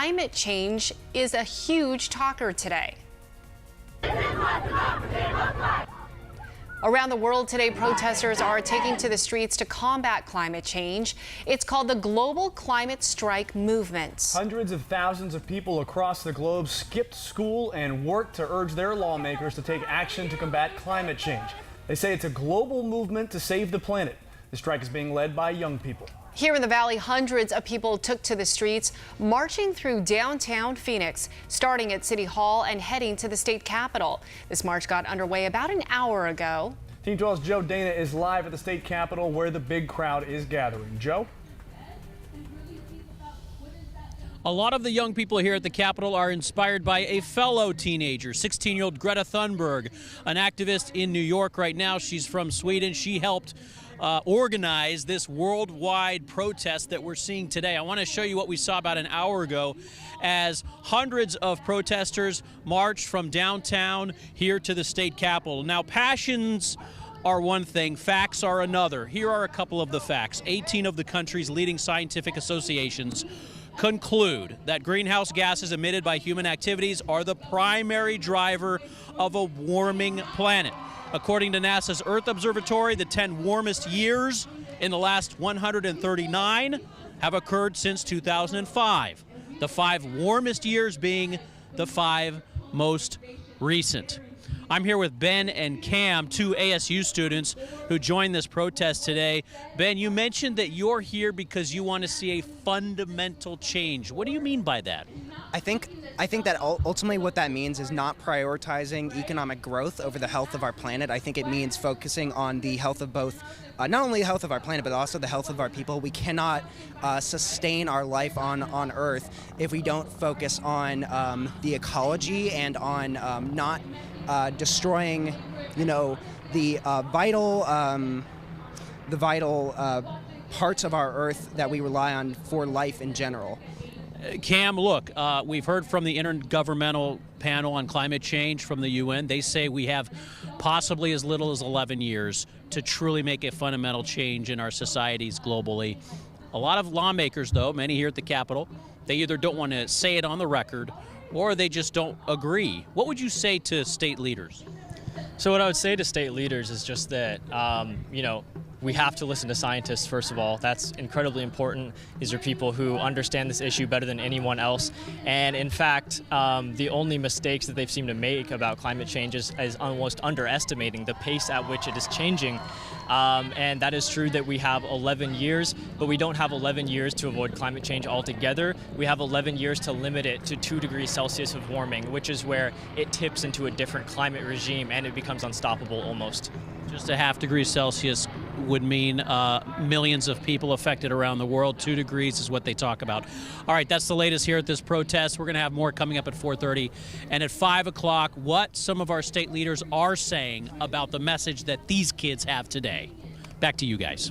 climate change is a huge talker today. Around the world today, protesters are taking to the streets to combat climate change. It's called the Global Climate Strike Movement. Hundreds of thousands of people across the globe skipped school and worked to urge their lawmakers to take action to combat climate change. They say it's a global movement to save the planet. The strike is being led by young people. Here in the Valley, hundreds of people took to the streets, marching through downtown Phoenix, starting at City Hall and heading to the state capitol. This march got underway about an hour ago. Team 12's Joe Dana is live at the state capitol where the big crowd is gathering. Joe? A lot of the young people here at the Capitol are inspired by a fellow teenager, 16-year-old Greta Thunberg, an activist in New York right now. She's from Sweden. She helped organize this worldwide protest that we're seeing today. I want to show you what we saw about an hour ago as hundreds of protesters marched from downtown here to the state capitol. Now, passions are one thing, facts are another. Here are a couple of the facts. 18 of the country's leading scientific associations conclude that greenhouse gases emitted by human activities are the primary driver of a warming planet. According to NASA's Earth Observatory, the 10 warmest years in the last 139 have occurred since 2005. The 5 warmest years being the 5 most recent. I'm here with Ben and Cam, 2 ASU students who joined this protest today. Ben, you mentioned that you're here because you want to see a fundamental change. What do you mean by that? I think that ultimately what that means is not prioritizing economic growth over the health of our planet. I think it means focusing on the health of both, not only the health of our planet, but also the health of our people. We cannot sustain our life on Earth if we don't focus on the ecology and on not destroying, the vital parts of our Earth that we rely on for life in general. Cam, look, we've heard from the Intergovernmental Panel on Climate Change from the UN. They say we have possibly as little as 11 years to truly make a fundamental change in our societies globally. A lot of lawmakers, though, many here at the Capitol, they either don't want to say it on the record or they just don't agree. What would you say to state leaders? So what I would say to state leaders is just that, we have to listen to scientists, first of all. That's incredibly important. These are people who understand this issue better than anyone else. And in fact, the only mistakes that they've seemed to make about climate change is almost underestimating the pace at which it is changing. And that is true that we have 11 years, but we don't have 11 years to avoid climate change altogether. We have 11 years to limit it to 2 degrees Celsius of warming, which is where it tips into a different climate regime and it becomes unstoppable almost. Just a ½ degree Celsius would mean millions of people affected around the world. 2 degrees is what they talk about. All right, that's the latest here at this protest. We're going to have more coming up at 4:30 and at 5 o'clock. What some of our state leaders are saying about the message that these kids have today. Back to you guys.